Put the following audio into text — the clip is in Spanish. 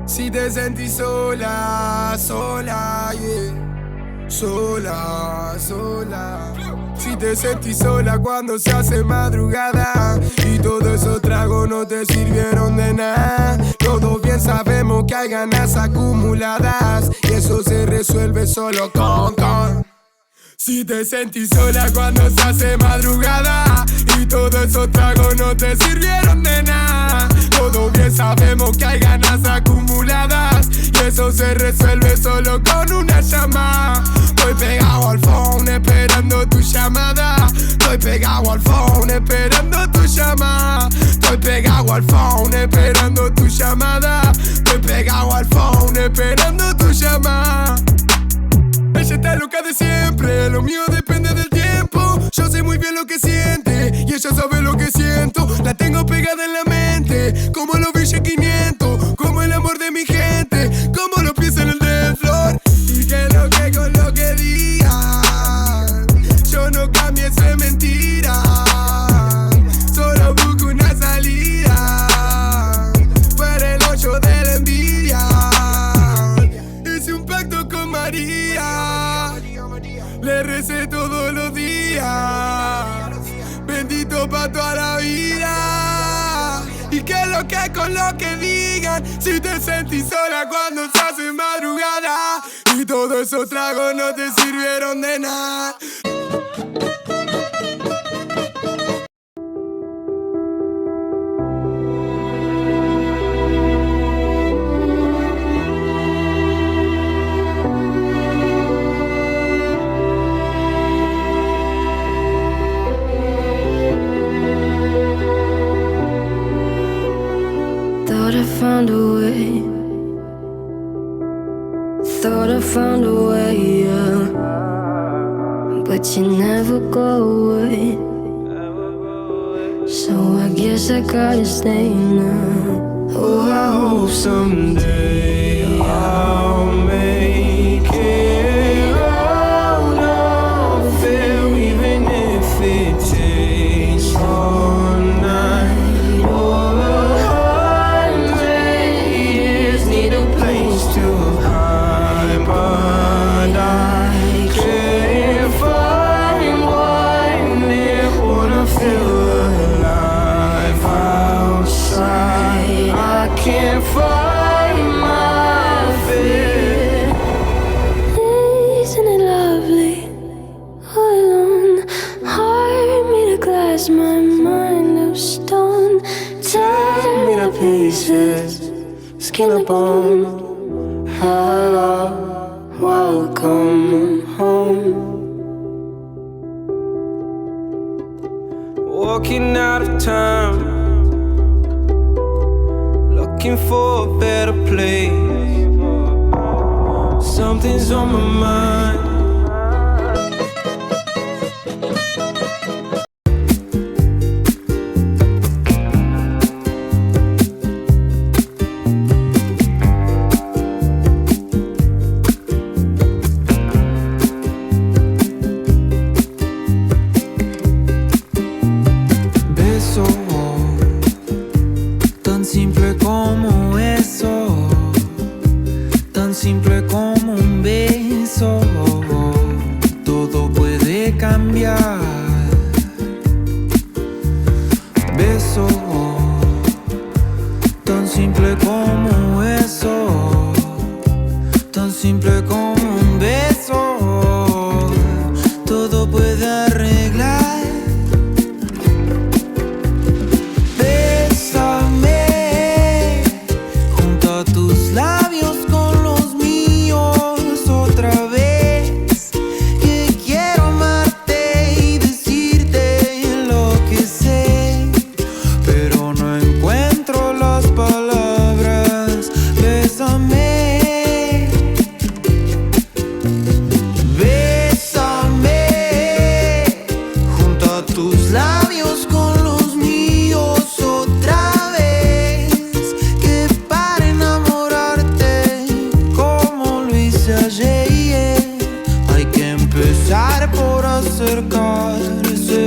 Si te sentís sola, sola, yeah. Sola, sola. Si te sentís sola cuando se hace madrugada y todos esos tragos no te sirvieron de nada. Todos bien sabemos que hay ganas acumuladas y eso se resuelve solo con. Si te sentís sola cuando se hace madrugada y todos esos tragos no te sirvieron de nada. Todos bien sabemos que hay ganas acumuladas y eso se resuelve solo con una llamada. Estoy pegado al phone esperando tu llamada. Estoy pegado al phone esperando tu llamada. Estoy pegado al phone esperando tu llamada. Estoy pegado al phone esperando tu llamada. Ella está loca de siempre, lo mío depende del tiempo. Yo sé muy bien lo que siente y ella sabe lo que siento. La tengo pegada en la mente, como los billetes 500, como el amor de mi gente, como los pies en el de flor. Y que lo que con lo que digan, yo no cambie, eso es mentira. Solo busco una salida para el hoyo de la envidia. Hice un pacto con María, le recé todos los días, bendito pa' toda la vida. Y que lo que con lo que digan, si te sentís sola cuando se hace madrugada y todos esos tragos no te sirvieron de nada. Thought I found a way. Thought I found a way, yeah. But you never go away. So I guess I gotta stay now. Oh, I hope someday I'll make it out of it, even if it takes all night or 100 years. Need a place to hide, but I can't find one near. Wanna feel alive outside. I can't find my fear. Isn't it lovely? All alone, heart made of glass, my mind of stone. Tear me to pieces, skin and bone. Hello, welcome home. Walking out of time, looking for a better place. Something's on my mind. Beso, tan simple como eso, tan simple como un beso. Todo puede cambiar. Beso, tan simple como eso, tan simple como un beso. Todo puede arreglar. Bésame, junta tus labios con los míos otra vez. Que quiero amarte y luchar por acercarse